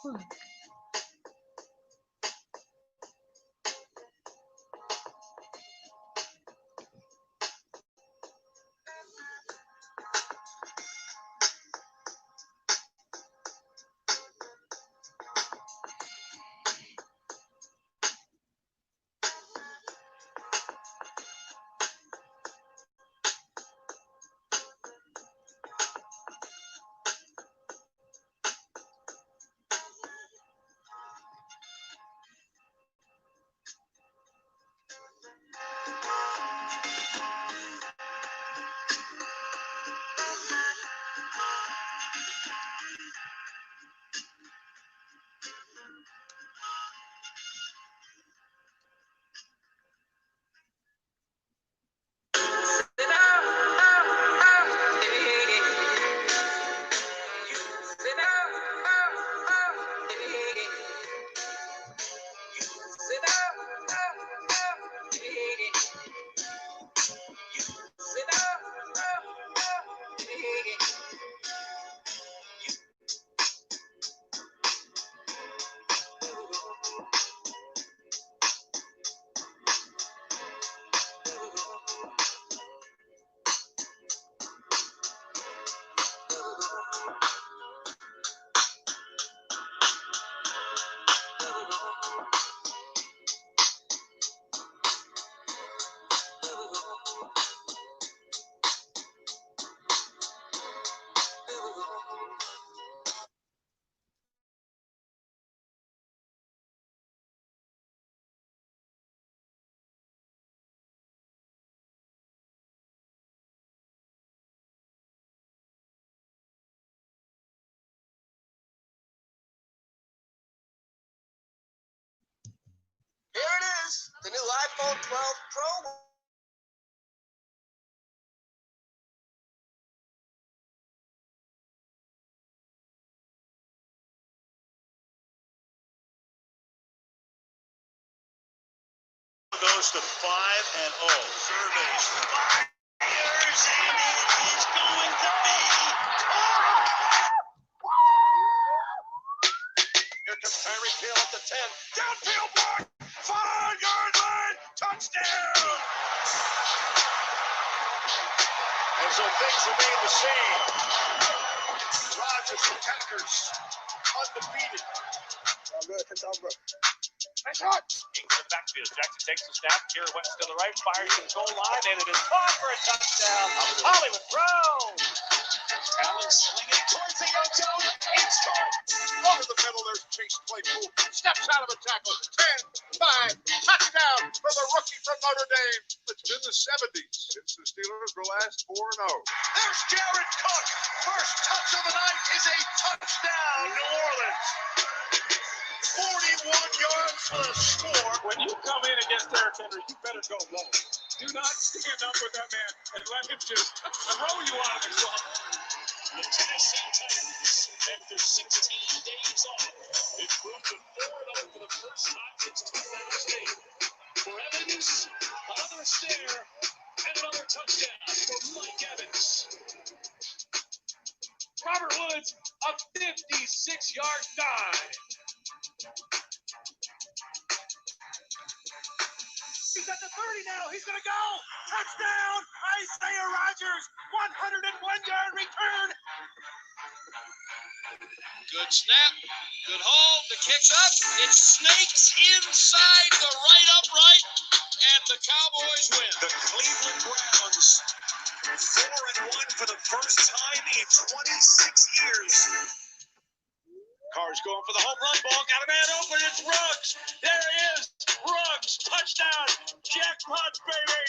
Here it is, the new iPhone 12 Pro. Goes to 5-0. Surveys 5 years, and it is going to be. Here comes Tyreek Hill at the 10. Downfield block. 5-yard line. Touchdown. And so things remain the same. Rodgers, the Packers, undefeated. I'm good. It's over. Nice shot. Into the backfield. Jackson takes the snap. Pirouettes to the right. Fires to the goal line. And it is caught for a touchdown. Hollywood Brown. Allen slinging towards the end zone. It's caught. Over the middle. There's Chase Claypool. Steps out of the tackle. 10-5. Touchdown for the rookie from Notre Dame. It's been the 70s since the Steelers were last 4-0. There's Jared Cook. First touch of the night is a touchdown. New Orleans. 41 yards for the score. When you come in against Derrick Henry, you better go low. Do not stand up with that man and let him just throw you out of the club. The Tennessee Titans, after 16 days off, improved to 4-0 for the first time since 2008. For Evans, another stare and another touchdown for Mike Evans. Robert Woods, a 56-yard dive. He's at the 30 now. He's going to go. Touchdown. Isaiah Rodgers, 101-yard return. Good snap. Good hold. The kick's up. It snakes inside the right upright, and the Cowboys win. The Cleveland Browns, 4-1 for the first time in 26 years. Carr's going for the home run ball. Got a man open. It's Ruggs. There he is. Ruggs. Touchdown. Jackpot, baby.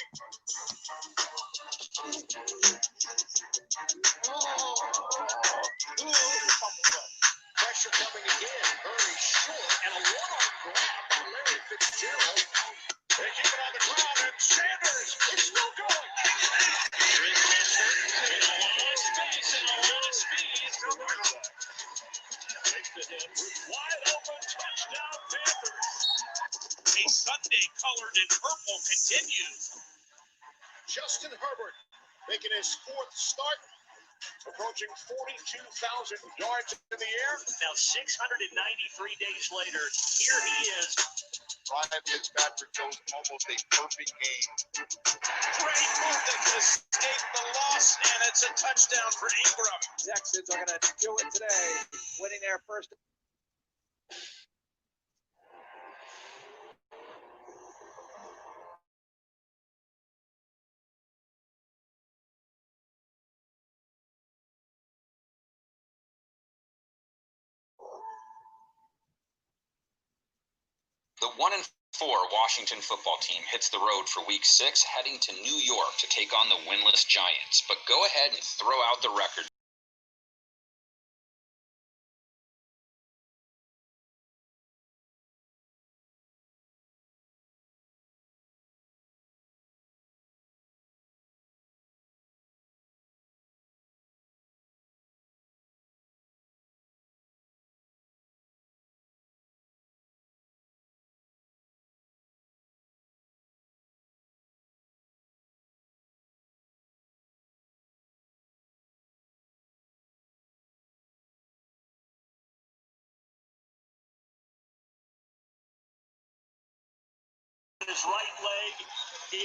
Pressure coming again. Murray short, and a one-on grab by Larry Fitzgerald. They keep it on the ground, and Sanders. It's still going. Here is Sanders in a lot of space and a lot of speed. Takes the hit. Wide open. Touchdown, Panthers. A Sunday colored in purple continues. Justin Herbert making his fourth start approaching 42,000 yards in the air. Now 693 days later, here he is. Ryan Fitzpatrick goes almost a perfect game. Great move that could escape the loss, and it's a touchdown for Ingram. Texans are going to do it today, winning their first. The 1-4 Washington football team hits the road for Week 6, heading to New York to take on the winless Giants. But go ahead and throw out the record. His right leg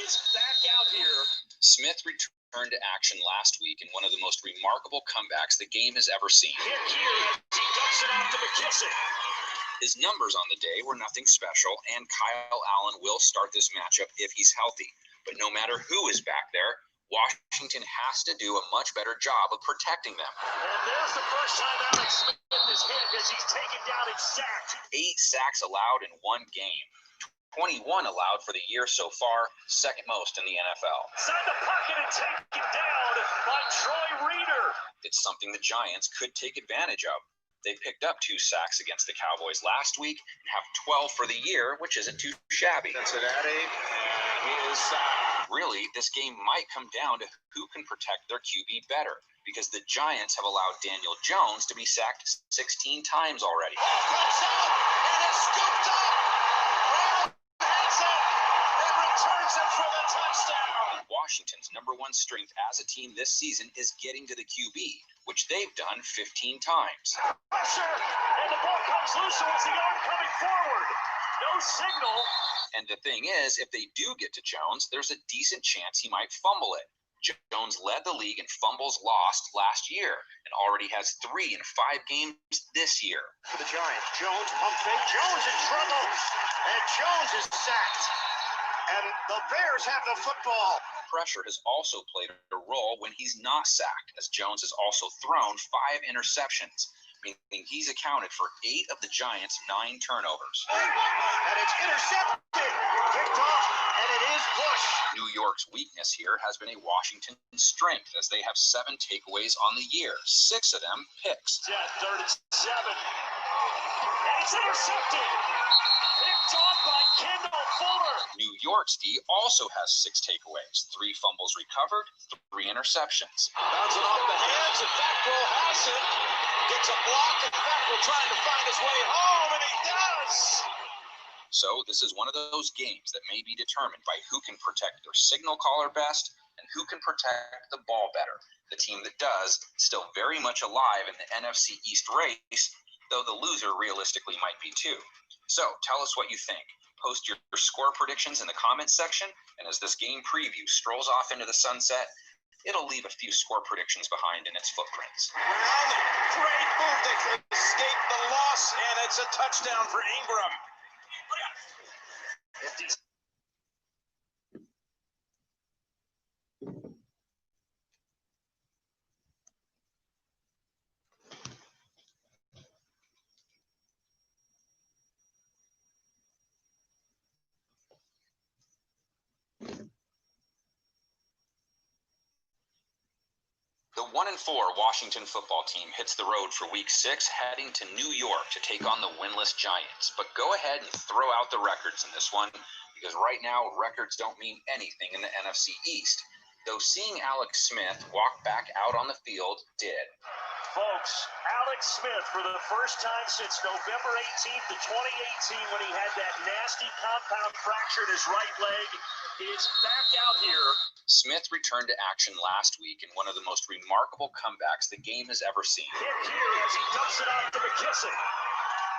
is back out here. Smith returned to action last week in one of the most remarkable comebacks the game has ever seen. Hit here as he dumps it off to McKissick. His numbers on the day were nothing special, and Kyle Allen will start this matchup if he's healthy. But no matter who is back there, Washington has to do a much better job of protecting them. And there's the first time Alex Smith is hit as he's taken down and sacked. 8 sacks allowed in one game. 21 allowed for the year so far, second most in the NFL. Inside the pocket and taken down by Troy Reeder. It's something the Giants could take advantage of. They picked up 2 sacks against the Cowboys last week and have 12 for the year, which isn't too shabby. Cincinnati, and he is sacked. Really, this game might come down to who can protect their QB better, because the Giants have allowed Daniel Jones to be sacked 16 times already. Cuts out, and it's scooped up. Returns it for the touchdown. Washington's number one strength as a team this season is getting to the QB, which they've done 15 times. Pressure, and the ball comes loose, so it's the arm coming forward. No signal. And the thing is, if they do get to Jones, there's a decent chance he might fumble it. Jones led the league in fumbles lost last year and already has 3 in 5 games this year. For the Giants, Jones pump fake. Jones in trouble, and Jones is sacked. And the Bears have the football. Pressure has also played a role when he's not sacked, as Jones has also thrown 5 interceptions, meaning he's accounted for 8 of the Giants' 9 turnovers. And it's intercepted, picked off, and it is Bush. New York's weakness here has been a Washington strength, as they have 7 takeaways on the year, 6 of them picks. Yeah, 37. And it's intercepted. Picked off by Kendall Fuller. New York's D also has 6 takeaways, 3 fumbles recovered, 3 interceptions. Bouncing off the hands, and Fackrell has it. Gets a block, and Fackrell trying to find his way home, and he does. So this is one of those games that may be determined by who can protect their signal caller best and who can protect the ball better. The team that does, still very much alive in the NFC East race, though the loser realistically might be too. So tell us what you think. Post your score predictions in the comments section, and as this game preview strolls off into the sunset, it'll leave a few score predictions behind in its footprints. Brown, great move that could escape the loss, and it's a touchdown for Ingram. The 1-4 Washington football team hits the road for Week 6, heading to New York to take on the winless Giants. But go ahead and throw out the records in this one, because right now records don't mean anything in the NFC East, though seeing Alex Smith walk back out on the field did. Folks, Alex Smith, for the first time since November 18th of 2018, when he had that nasty compound fracture in his right leg, is back out here. Smith returned to action last week in one of the most remarkable comebacks the game has ever seen. Hit here as he dumps it off to McKissick.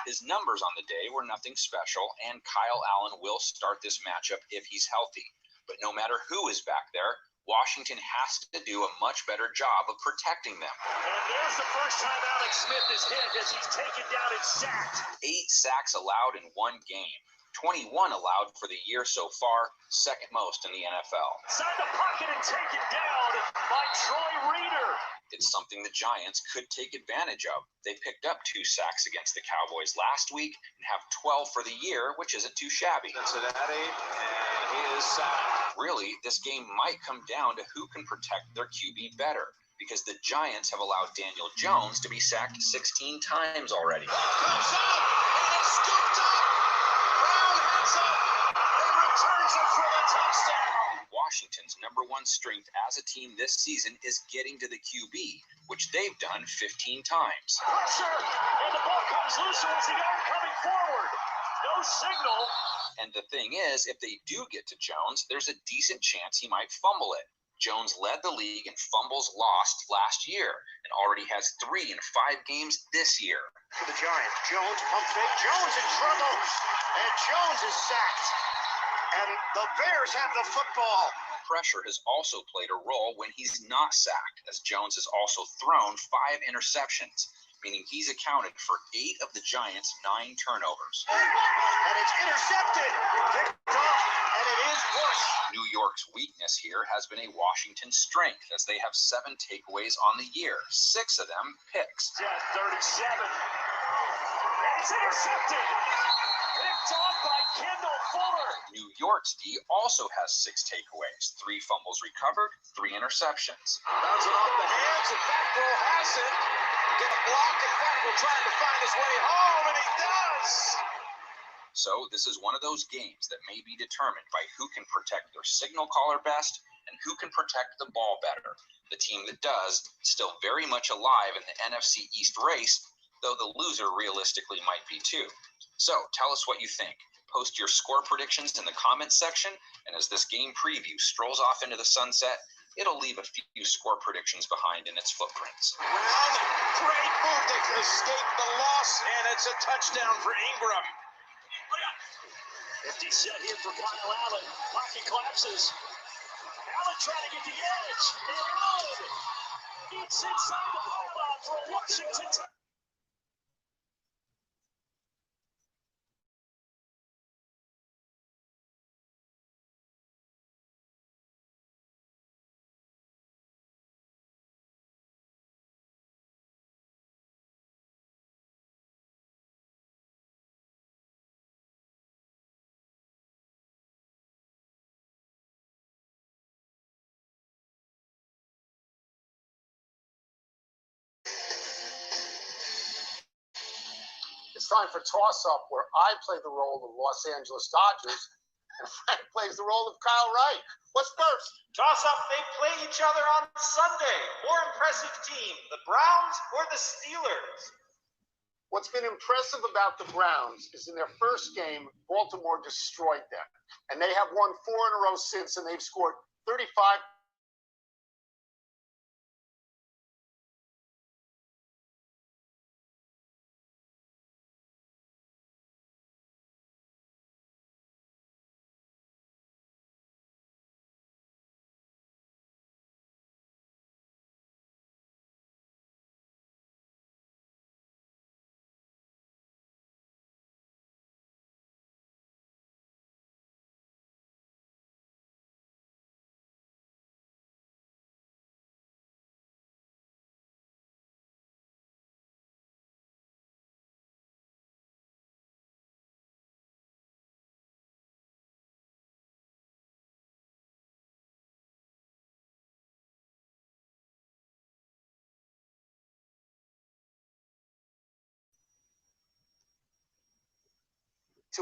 His numbers on the day were nothing special, and Kyle Allen will start this matchup if he's healthy. But no matter who is back there, Washington has to do a much better job of protecting them. And there's the first time Alex Smith is hit as he's taken down and sacked. 8 sacks allowed in one game. 21 allowed for the year so far, second most in the NFL. Inside the pocket and taken down by Troy Reeder. It's something the Giants could take advantage of. They picked up 2 sacks against the Cowboys last week and have 12 for the year, which isn't too shabby. Cincinnati, and he is sacked. Really, this game might come down to who can protect their QB better, because the Giants have allowed Daniel Jones to be sacked 16 times already. Comes up, and it's scooped up. Brown heads up, and returns it for a touchdown. Washington's number one strength as a team this season is getting to the QB, which they've done 15 times. Pressure, and the ball comes loose as the arm coming forward. No signal. And the thing is, if they do get to Jones, there's a decent chance he might fumble it. Jones led the league in fumbles lost last year and already has 3 in 5 games this year. For the Giants, Jones pump fake. Jones in trouble, and Jones is sacked. And the Bears have the football. Pressure has also played a role when he's not sacked, as Jones has also thrown 5 interceptions, meaning he's accounted for 8 of the Giants' 9 turnovers. And it's intercepted. Picked off, and it is Bush. New York's weakness here has been a Washington strength, as they have 7 takeaways on the year, 6 of them picks. 37. And it's intercepted. Picked off by Kendall Fuller. New York's D also has 6 takeaways, 3 fumbles recovered, 3 interceptions. Bounce it off the hands, and Fackrell has it. Get a block, and Fackrell trying to find his way home, and he does. So this is one of those games that may be determined by who can protect their signal caller best and who can protect the ball better. The team that does, still very much alive in the NFC East race, though the loser realistically might be too. So tell us what you think. Post your score predictions in the comments section, and as this game preview strolls off into the sunset, it'll leave a few score predictions behind in its footprints. Brown, great move to escape the loss, and it's a touchdown for Ingram. 50 set here for Kyle Allen. Pocket collapses. Allen trying to get the edge. And good. It's inside the pylon for a Washington touchdown. It's time for toss-up, where I play the role of Los Angeles Dodgers, and Frank plays the role of Kyle Wright. What's first? Toss-up, they play each other on Sunday. More impressive team, the Browns or the Steelers? What's been impressive about the Browns is in their first game, Baltimore destroyed them. And they have won 4 in a row since, and they've scored 35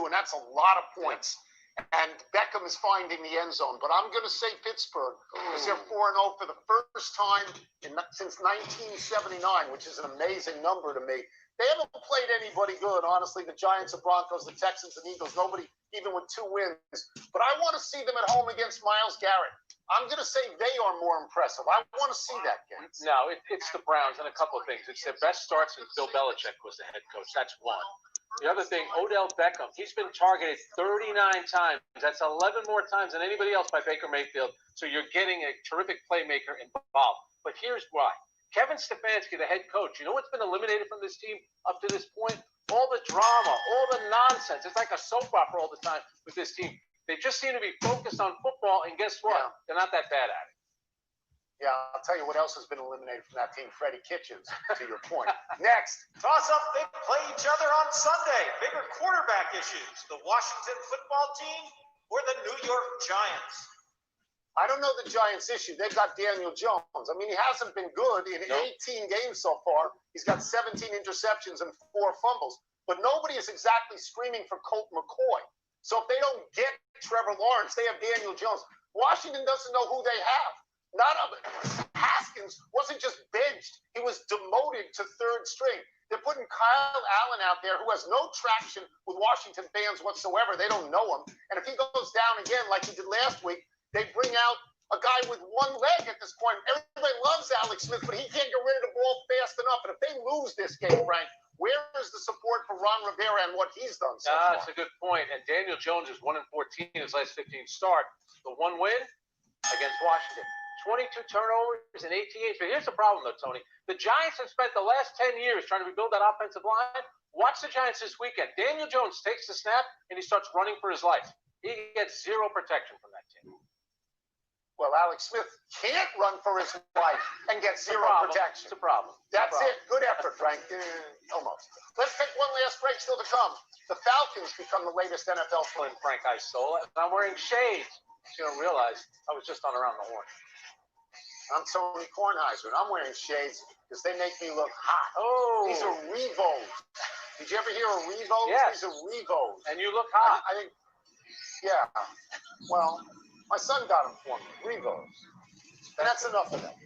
and that's a lot of points. and Beckham is finding the end zone. But I'm going to say Pittsburgh because they're 4-0 for the first time since 1979, which is an amazing number to me. They haven't played anybody good, honestly. The Giants, the Broncos, the Texans, and Eagles, nobody even with 2 wins. But I want to see them at home against Myles Garrett. I'm going to say they are more impressive. I want to see that game. No, it's the Browns and a couple of things. It's their best start since Bill Belichick was the head coach. That's one. The other thing, Odell Beckham, he's been targeted 39 times. That's 11 more times than anybody else by Baker Mayfield. So you're getting a terrific playmaker involved. But here's why. Kevin Stefanski, the head coach, you know what's been eliminated from this team up to this point? All the drama, all the nonsense. It's like a soap opera all the time with this team. They just seem to be focused on football, and guess what? Yeah. They're not that bad at it. Yeah, I'll tell you what else has been eliminated from that team, Freddie Kitchens, to your point. Next. Toss-up, they play each other on Sunday. Bigger quarterback issues. The Washington football team or the New York Giants? I don't know the Giants' issue. They've got Daniel Jones. I mean, he hasn't been good in 18 games so far. He's got 17 interceptions and 4 fumbles. But nobody is exactly screaming for Colt McCoy. So if they don't get Trevor Lawrence, they have Daniel Jones. Washington doesn't know who they have. Haskins wasn't just benched. He was demoted to 3rd string. They're putting Kyle Allen out there who has no traction with Washington fans whatsoever. They don't know him. And if he goes down again like he did last week, they bring out a guy with 1 leg at this point. Everybody loves Alex Smith, but he can't get rid of the ball fast enough. And if they lose this game, Frank, where is the support for Ron Rivera and what he's done so far? That's a good point. And Daniel Jones is 1-14 in his last 15 start. The 1 win against Washington. 22 turnovers and 18 But here's the problem, though, Tony. The Giants have spent the last 10 years trying to rebuild that offensive line. Watch the Giants this weekend. Daniel Jones takes the snap, and he starts running for his life. He gets 0 protection from that team. Well, Alex Smith can't run for his life and get 0 protection. It's a problem. That's it. Good effort, Frank. Almost. Let's take one last break still to come. The Falcons become the latest NFL And Frank Isola. I'm wearing shades. You don't realize I was just on Around the Horn. I'm Tony Kornheiser, and I'm wearing shades because they make me look hot. Oh. These are Revos. Did you ever hear of Revos? Yes. These are Revos. And you look hot. I think, yeah. Well, my son got them for me. Revos. And that's enough of them.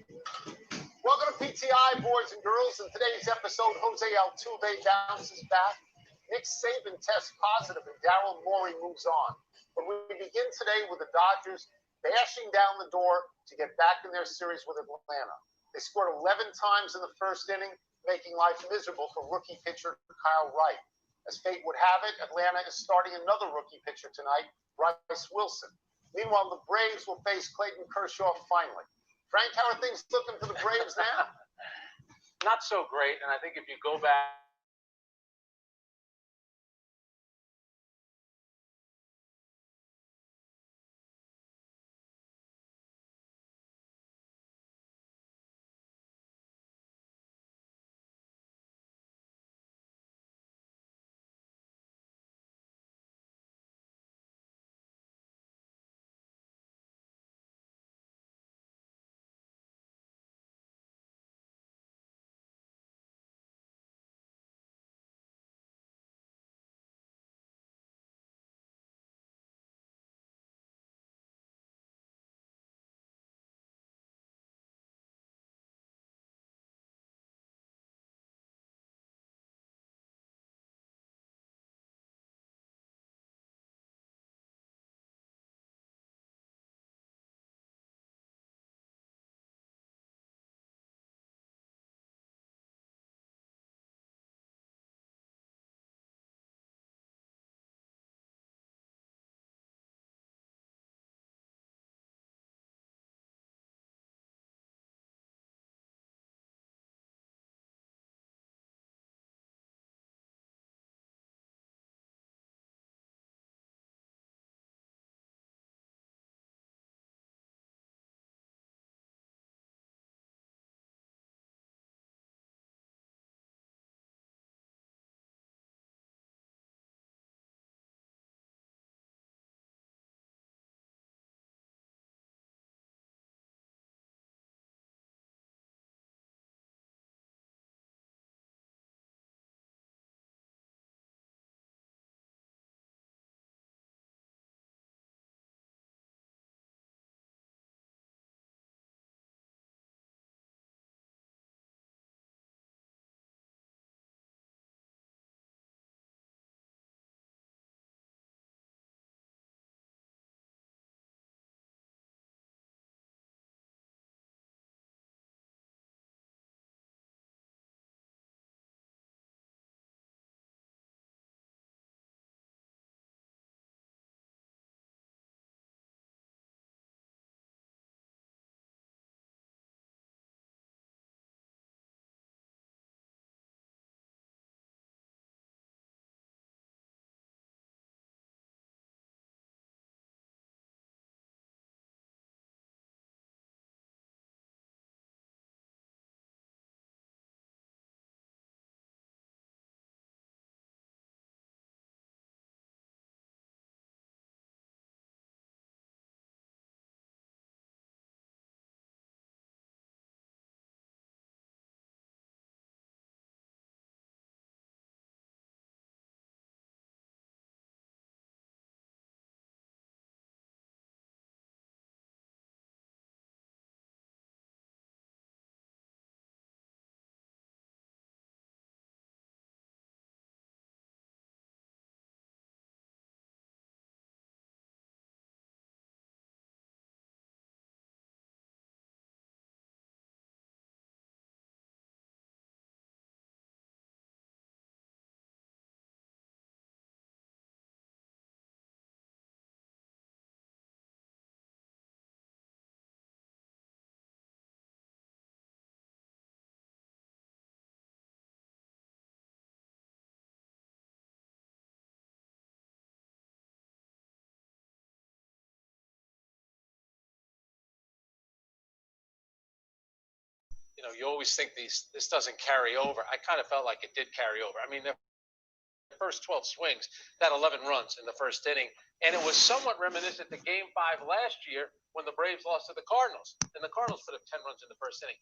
Welcome to PTI, boys and girls. In today's episode, Jose Altuve bounces back. Nick Saban tests positive, and Daryl Morey moves on. But we begin today with the Dodgers bashing down the door to get back in their series with Atlanta. They scored 11 times in the first inning, making life miserable for rookie pitcher Kyle Wright. As fate would have it, Atlanta is starting another rookie pitcher tonight, Bryce Wilson. Meanwhile, the Braves will face Clayton Kershaw finally. Frank, how are things looking for the Braves now? Not so great, and I think if you go back you always think this doesn't carry over. I kind of felt like it did carry over. I mean, the first 12 swings, that 11 runs in the first inning, and it was somewhat reminiscent to Game 5 last year when the Braves lost to the Cardinals, and the Cardinals put up 10 runs in the first inning.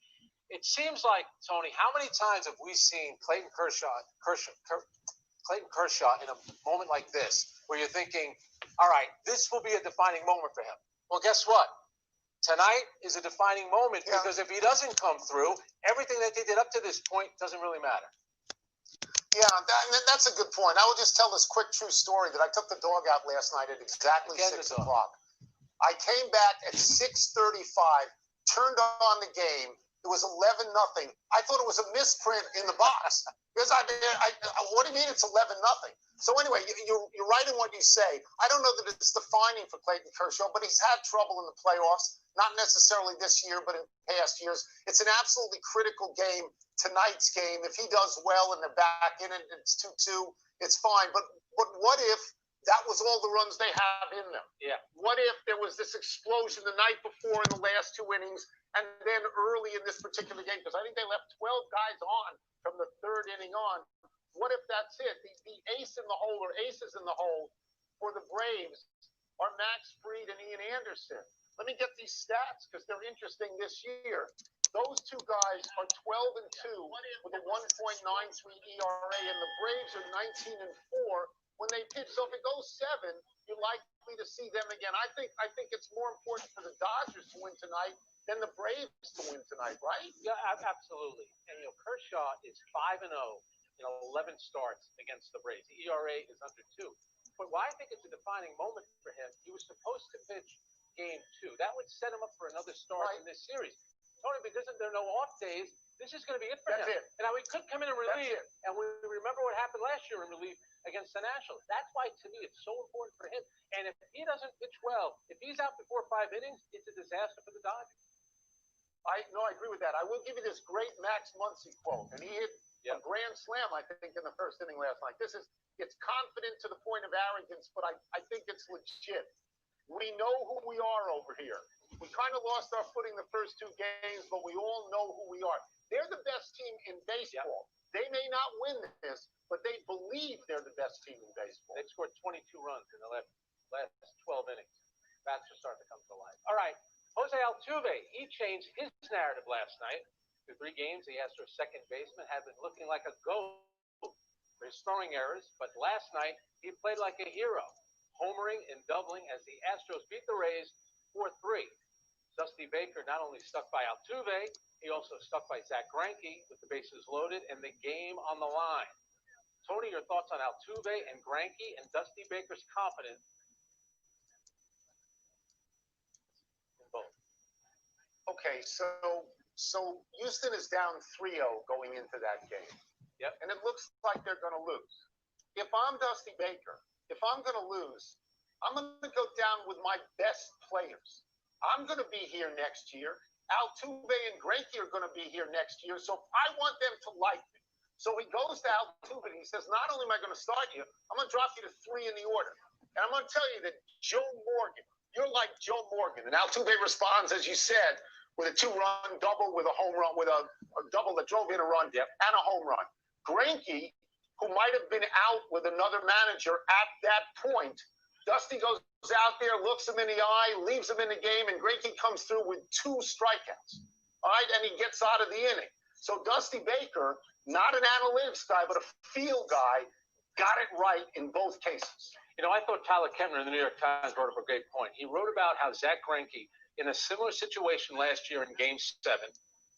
It seems like, Tony, how many times have we seen Clayton Kershaw in a moment like this, where you're thinking, all right, this will be a defining moment for him? Well, guess what? Tonight is a defining moment because if he doesn't come through, everything that they did up to this point doesn't really matter. Yeah, that's a good point. I will just tell this quick true story that I took the dog out last night at exactly 6 o'clock. I came back at 6:35, turned on the game. It was 11-0. I thought it was a misprint in the box. Because what do you mean it's 11-0? So anyway, you're right in what you say. I don't know that it's defining for Clayton Kershaw, but he's had trouble in the playoffs. Not necessarily this year, but in past years. It's an absolutely critical game, tonight's game. If he does well and they're back in it, it's 2-2, it's fine. But what if that was all the runs they have in them? Yeah. What if there was this explosion the night before in the last 2 innings, and then early in this particular game, because I think they left 12 guys on from the 3rd inning on. What if that's it? The ace in the hole or aces in the hole for the Braves are Max Fried and Ian Anderson. Let me get these stats because they're interesting this year. Those two guys are 12-2 with a 1.93 ERA, and the Braves are 19-4 when they pitch. So if it goes 7, you're likely to see them again. I think it's more important for the Dodgers to win tonight than the Braves to win tonight, right? Yeah, absolutely. And Kershaw is 5-0 in 11 starts against the Braves. The ERA is under 2. But why I think it's a defining moment for him, he was supposed to pitch Game 2. That would set him up for another start in this series. Tony, because there are no off days, this is going to be it for him. It. And now he could come in and relieve, and we remember what happened last year in relief against the Nationals. That's why, to me, it's so important for him. And if he doesn't pitch well, if he's out before 5 innings, it's a disaster for the Dodgers. I agree with that. I will give you this great Max Muncy quote, and he hit a grand slam, I think, in the first inning last night. It's confident to the point of arrogance, but I think it's legit. We know who we are over here. We kind of lost our footing the first 2 games, but we all know who we are. They're the best team in baseball. They may not win this, but they believe they're the best team in baseball. They've scored 22 runs in the last 12 innings. Bats are starting to come to life. All right, Jose Altuve, he changed his narrative last night. Through 3 games, the Astros second baseman had been looking like a goat for his throwing errors, but last night he played like a hero, homering and doubling as the Astros beat the Rays 4-3. Dusty Baker not only stuck by Altuve, he also stuck by Zach Greinke with the bases loaded and the game on the line. Tony, your thoughts on Altuve and Greinke and Dusty Baker's confidence in both? Okay, so Houston is down 3-0 going into that game. Yep. And it looks like they're going to lose. If I'm Dusty Baker, if I'm going to lose, I'm going to go down with my best players. I'm going to be here next year. Altuve and Greinke are going to be here next year. So I want them to like me. So he goes to Altuve and he says, not only am I going to start you, I'm going to drop you to 3 in the order. And I'm going to tell you that Joe Morgan, you're like Joe Morgan. And Altuve responds, as you said, with a 2-run double, with a home run, with a double that drove in a run and a home run. Greinke, who might have been out with another manager at that point, Dusty goes out there, looks him in the eye, leaves him in the game, and Greinke comes through with 2 strikeouts. All right, and he gets out of the inning. So Dusty Baker, not an analytics guy, but a feel guy, got it right in both cases. I thought Tyler Kempner in the New York Times brought up a great point. He wrote about how Zach Greinke, in a similar situation last year in Game 7,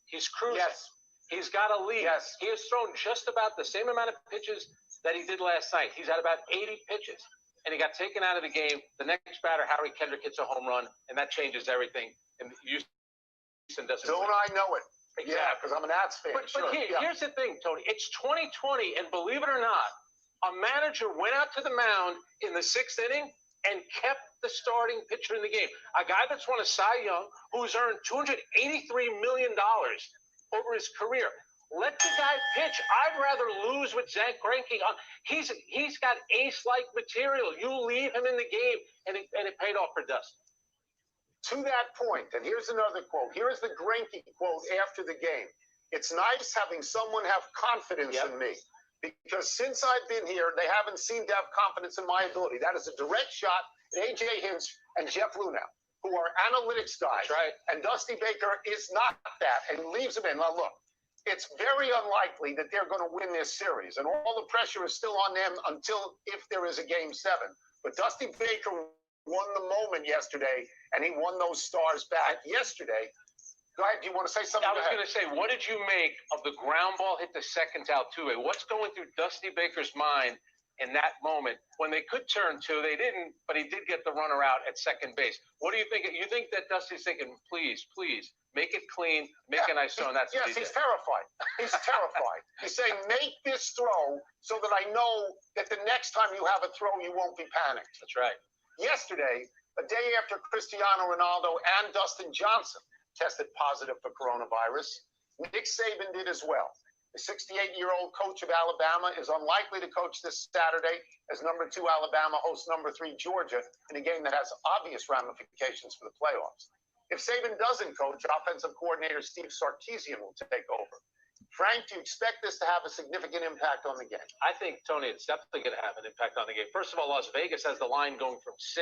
he's cruising. Yes. He's got a lead. Yes. He has thrown just about the same amount of pitches that he did last night. He's at about 80 pitches. And he got taken out of the game. The next batter, Harry Kendrick, hits a home run, and that changes everything. And Houston doesn't Don't win. I know it? Exactly. Yeah, because I'm an Nats fan. But here's the thing, Tony. It's 2020, and believe it or not, a manager went out to the mound in the 6th inning and kept the starting pitcher in the game. A guy that's won a Cy Young, who's earned $283 million over his career. Let the guy pitch. I'd rather lose with Zach Greinke. He's got ace-like material. You leave him in the game, and it paid off for Dusty. To that point, and here's another quote. Here is the Greinke quote after the game. It's nice having someone have confidence in me. Because since I've been here, they haven't seemed to have confidence in my ability. That is a direct shot at A.J. Hinch and Jeff Luhnow, who are analytics guys. That's right. And Dusty Baker is not that, and he leaves them in. Now, look, it's very unlikely that they're going to win this series, and all the pressure is still on them until if there is a Game 7. But Dusty Baker won the moment yesterday, and he won those stars back yesterday. Go ahead. Do you want to say something? I was going to say, what did you make of the ground ball hit the second to Altuve? What's going through Dusty Baker's mind in that moment when they could turn two? They didn't, but he did get the runner out at second base. What do you think? You think that Dusty's thinking, please, make it clean, make a nice throw, and that's what he did. He's terrified. He's terrified. He's saying, make this throw so that I know that the next time you have a throw, you won't be panicked. That's right. Yesterday, a day after Cristiano Ronaldo and Dustin Johnson tested positive for coronavirus, Nick Saban did as well. The 68-year-old coach of Alabama is unlikely to coach this Saturday as number 2 Alabama hosts number 3 Georgia in a game that has obvious ramifications for the playoffs. If Saban doesn't coach, offensive coordinator Steve Sarkisian will take over. Frank, do you expect this to have a significant impact on the game? I think, Tony, it's definitely going to have an impact on the game. First of all, Las Vegas has the line going from 6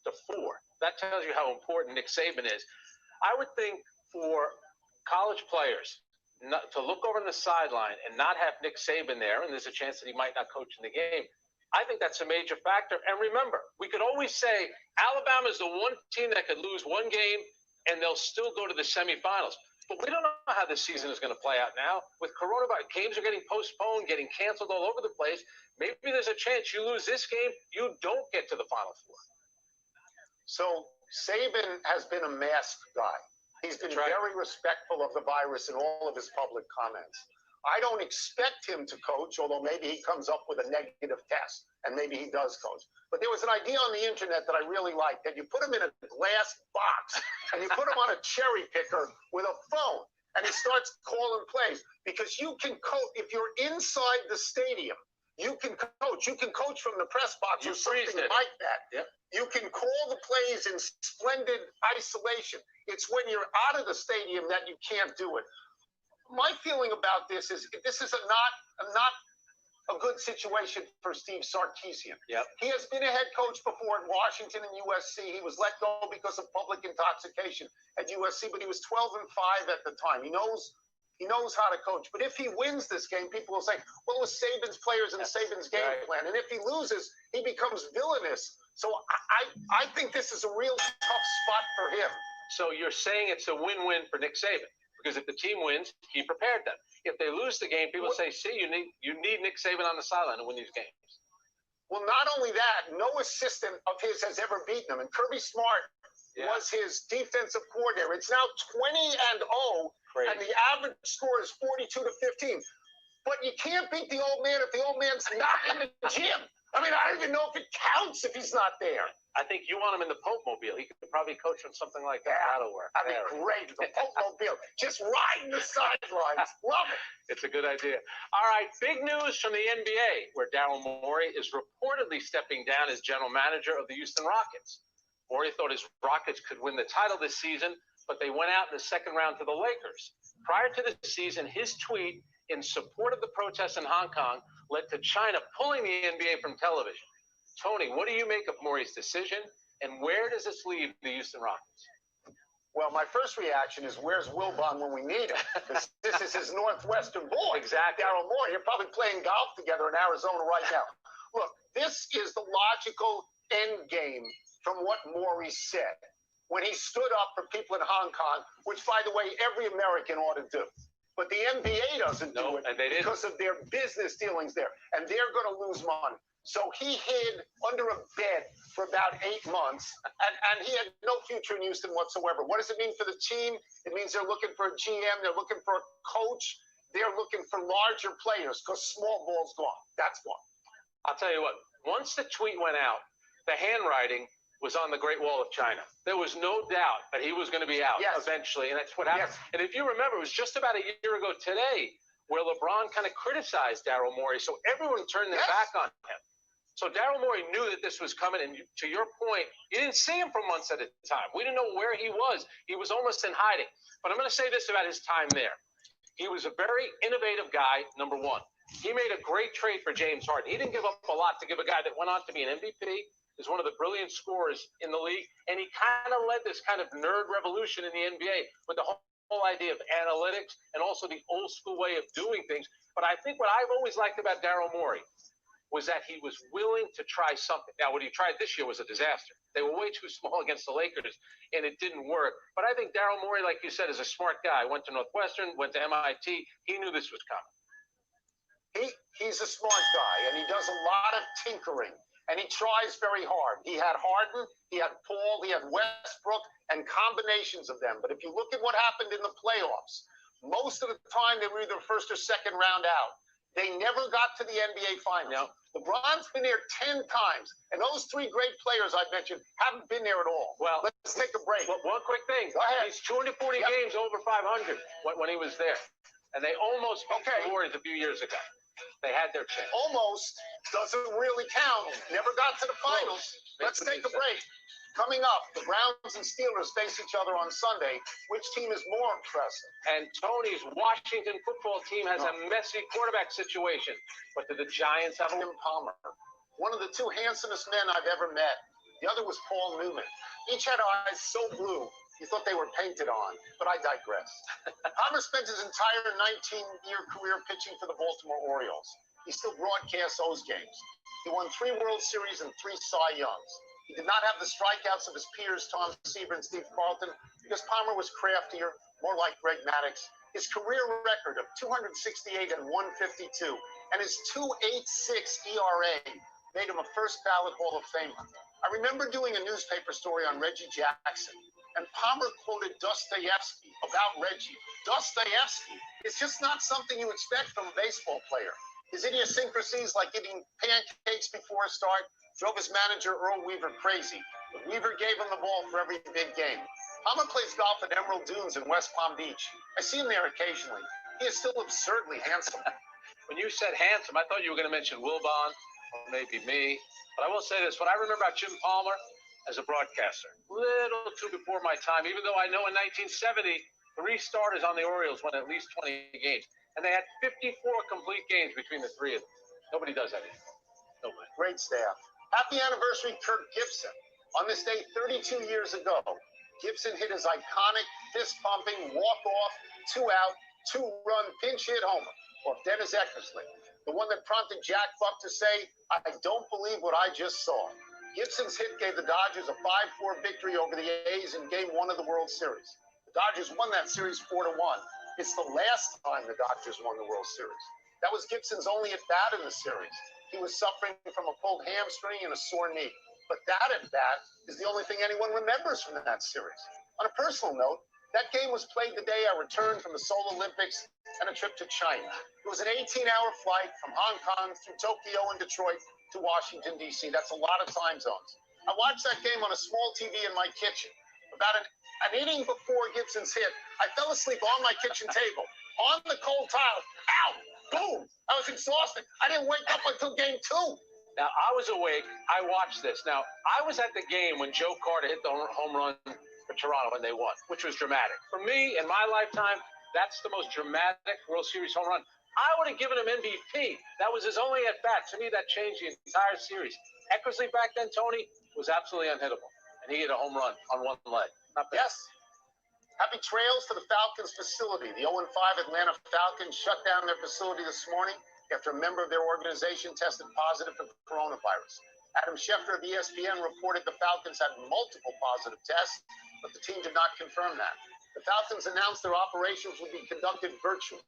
to 4. That tells you how important Nick Saban is. I would think for college players to look over on the sideline and not have Nick Saban there, and there's a chance that he might not coach in the game, I think that's a major factor. And remember, we could always say Alabama is the one team that could lose one game and they'll still go to the semifinals. But we don't know how this season is going to play out now. With coronavirus, games are getting postponed, getting canceled all over the place. Maybe there's a chance you lose this game, you don't get to the Final Four. So Saban has been a masked guy. He's been very respectful of the virus in all of his public comments. I don't expect him to coach, although maybe he comes up with a negative test, and maybe he does coach. But there was an idea on the internet that I really liked, that you put him in a glass box, and you put him on a cherry picker with a phone, and he starts calling plays. Because you can coach, if you're inside the stadium, you can coach. You can coach from the press box or something like that. Yep. You can call the plays in splendid isolation. It's when you're out of the stadium that you can't do it. My feeling about this is not a good situation for Steve Sarkisian. Yep. He has been a head coach before at Washington and USC. He was let go because of public intoxication at USC, but he was 12-5 at the time. He knows how to coach. But if he wins this game, people will say, well, it was Saban's players and Saban's game plan. And if he loses, he becomes villainous. So I think this is a real tough spot for him. So you're saying it's a win-win for Nick Saban, because if the team wins, he prepared them. If they lose the game, people say, see, you need Nick Saban on the sideline to win these games. Well, not only that, no assistant of his has ever beaten him. And Kirby Smart was his defensive coordinator. It's now 20-0, and the average score is 42-15. But you can't beat the old man if the old man's not in the gym. I mean, I don't even know if it counts if he's not there. I think you want him in the Pope Mobile. He could probably coach on something like that. That'll work. That'd be great. The Pope Mobile. Just riding the sidelines. Love it. It's a good idea. All right, big news from the NBA, where Daryl Morey is reportedly stepping down as general manager of the Houston Rockets. Morey thought his Rockets could win the title this season, but they went out in the second round to the Lakers. Prior to the season, his tweet in support of the protests in Hong Kong led to China pulling the NBA from television. Tony, what do you make of Morey's decision, and where does this leave the Houston Rockets? Well, my first reaction is, where's Wilbon when we need him? This is his Northwestern boy. Exactly. Daryl Morey. You're probably playing golf together in Arizona right now. Look, this is the logical end game from what Morey said when he stood up for people in Hong Kong, which, by the way, every American ought to do. But the NBA doesn't do it because of their business dealings there, and they're going to lose money. So he hid under a bed for about 8 months, and he had no future in Houston whatsoever. What does it mean for the team? It means they're looking for a GM, they're looking for a coach, they're looking for larger players because small ball's gone. That's one. I'll tell you what, once the tweet went out, the handwriting was on the Great Wall of China. There was no doubt that he was going to be out eventually, and that's what happened. And if you remember, it was just about a year ago today where LeBron kind of criticized Daryl Morey, so everyone turned their back on him. So Daryl Morey knew that this was coming, and to your point, you didn't see him for months at a time. We didn't know where he was. He was almost in hiding. But I'm going to say this about his time there. He was a very innovative guy, number one. He made a great trade for James Harden. He didn't give up a lot to give a guy that went on to be an MVP, is one of the brilliant scorers in the league, and he kind of led this kind of nerd revolution in the NBA with the whole idea of analytics and also the old school way of doing things. But I think what I've always liked about Daryl Morey was that he was willing to try something. Now, what he tried this year was a disaster. They were way too small against the Lakers, and it didn't work. But I think Daryl Morey, like you said, is a smart guy. Went to Northwestern, went to MIT. He knew this was coming. He's a smart guy, and he does a lot of tinkering, and he tries very hard. He had Harden, he had Paul, he had Westbrook, and combinations of them. But if you look at what happened in the playoffs, most of the time they were either first or second round out. They never got to the NBA Finals. No. LeBron's been there 10 times, and those three great players I mentioned haven't been there at all. Well, let's take a break. One quick thing. Go ahead. He's 240 games over 500 when he was there. And they almost beat the Warriors a few years ago. They had their chance. Almost doesn't really count. Never got to the finals. Let's take a break. Coming up, the Browns and Steelers face each other on Sunday. Which team is more impressive? And Tony's Washington football team has a messy quarterback situation. But do the Giants have Jim Palmer, one of the two handsomest men I've ever met. The other was Paul Newman. Each had eyes so blue, you thought they were painted on. But I digress. Palmer spent his entire 19-year career pitching for the Baltimore Orioles. He still broadcasts those games. He won 3 World Series and 3 Cy Youngs. He did not have the strikeouts of his peers, Tom Seaver and Steve Carlton, because Palmer was craftier, more like Greg Maddux. His career record of 268 and 152 and his 2.86 ERA made him a first-ballot Hall of Famer. I remember doing a newspaper story on Reggie Jackson, and Palmer quoted Dostoevsky about Reggie. Dostoevsky is just not something you expect from a baseball player. His idiosyncrasies, like eating pancakes before a start, drove his manager Earl Weaver crazy. But Weaver gave him the ball for every big game. Palmer plays golf at Emerald Dunes in West Palm Beach. I see him there occasionally. He is still absurdly handsome. When you said handsome, I thought you were going to mention Wilbon, or maybe me. But I will say this. What I remember about Jim Palmer as a broadcaster, little too before my time, even though I know in 1970, 3 starters on the Orioles won at least 20 games. And they had 54 complete games between the 3 of them. Nobody does that anymore. Nobody. Great staff. Happy anniversary, Kirk Gibson. On this day 32 years ago, Gibson hit his iconic fist-pumping, walk-off, 2-out, 2-run pinch hit homer off Dennis Eckersley, the one that prompted Jack Buck to say, "I don't believe what I just saw." Gibson's hit gave the Dodgers a 5-4 victory over the A's in Game 1 of the World Series. The Dodgers won that series 4-1. It's the last time the Dodgers won the World Series. That was Gibson's only at-bat in the series. He was suffering from a pulled hamstring and a sore knee. But that at-bat is the only thing anyone remembers from that series. On a personal note, that game was played the day I returned from the Seoul Olympics and a trip to China. It was an 18-hour flight from Hong Kong through Tokyo and Detroit to Washington, D.C. That's a lot of time zones. I watched that game on a small TV in my kitchen. About an inning before Gibson's hit, I fell asleep on my kitchen table, on the cold tile. Ow! Boom! I was exhausted. I didn't wake up until Game 2. Now, I was awake. I watched this. Now, I was at the game when Joe Carter hit the home run for Toronto when they won, which was dramatic. For me, in my lifetime, that's the most dramatic World Series home run. I would have given him MVP. That was his only at-bat. To me, that changed the entire series. Eckersley back then, Tony, was absolutely unhittable. And he hit a home run on one leg. Not bad. Yes. Happy trails to the Falcons facility. The 0-5 Atlanta Falcons shut down their facility this morning after a member of their organization tested positive for coronavirus. Adam Schefter of ESPN reported the Falcons had multiple positive tests, but the team did not confirm that. The Falcons announced their operations would be conducted virtually.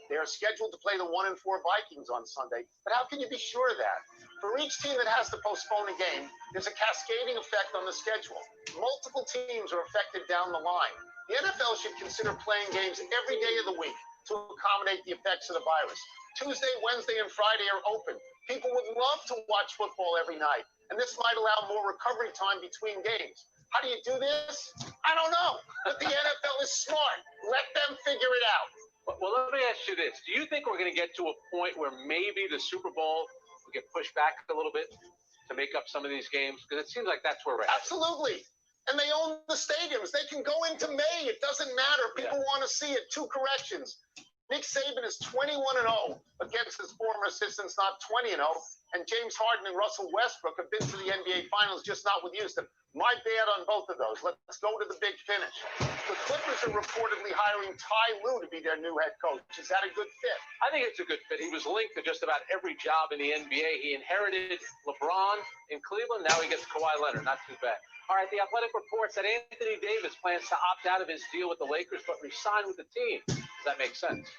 They are scheduled to play the 1-4 Vikings on Sunday, but how can you be sure of that? For each team that has to postpone a game, there's a cascading effect on the schedule. Multiple teams are affected down the line. The NFL should consider playing games every day of the week to accommodate the effects of the virus. Tuesday, Wednesday, and Friday are open. People would love to watch football every night, and this might allow more recovery time between games. How do you do this? I don't know, but the NFL is smart. Let them figure it out. Well, let me ask you this. Do you think we're going to get to a point where maybe the Super Bowl will get pushed back a little bit to make up some of these games? Because it seems like that's where we're at. Absolutely. And they own the stadiums. They can go into May. It doesn't matter. People want to see it. 2 corrections. Nick Saban is 21-0 against his former assistants, not 20-0. And James Harden and Russell Westbrook have been to the NBA Finals, just not with Houston. My bad on both of those. Let's go to the big finish. The Clippers are reportedly hiring Ty Lue to be their new head coach. Is that a good fit? I think it's a good fit. He was linked to just about every job in the NBA. He inherited LeBron in Cleveland. Now he gets Kawhi Leonard. Not too bad. All right, the Athletic reports that Anthony Davis plans to opt out of his deal with the Lakers but resign with the team. Does that make sense?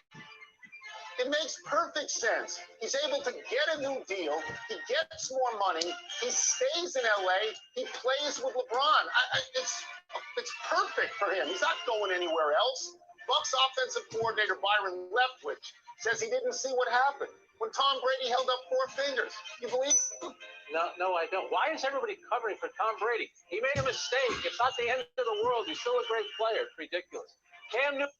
It makes perfect sense. He's able to get a new deal. He gets more money. He stays in LA. He plays with LeBron. It's perfect for him. He's not going anywhere else. Bucks offensive coordinator Byron Leftwich says he didn't see what happened when Tom Brady held up 4 fingers. You believe him? No, I don't. Why is everybody covering for Tom Brady? He made a mistake. It's not the end of the world. He's still a great player. It's ridiculous. Cam Newton.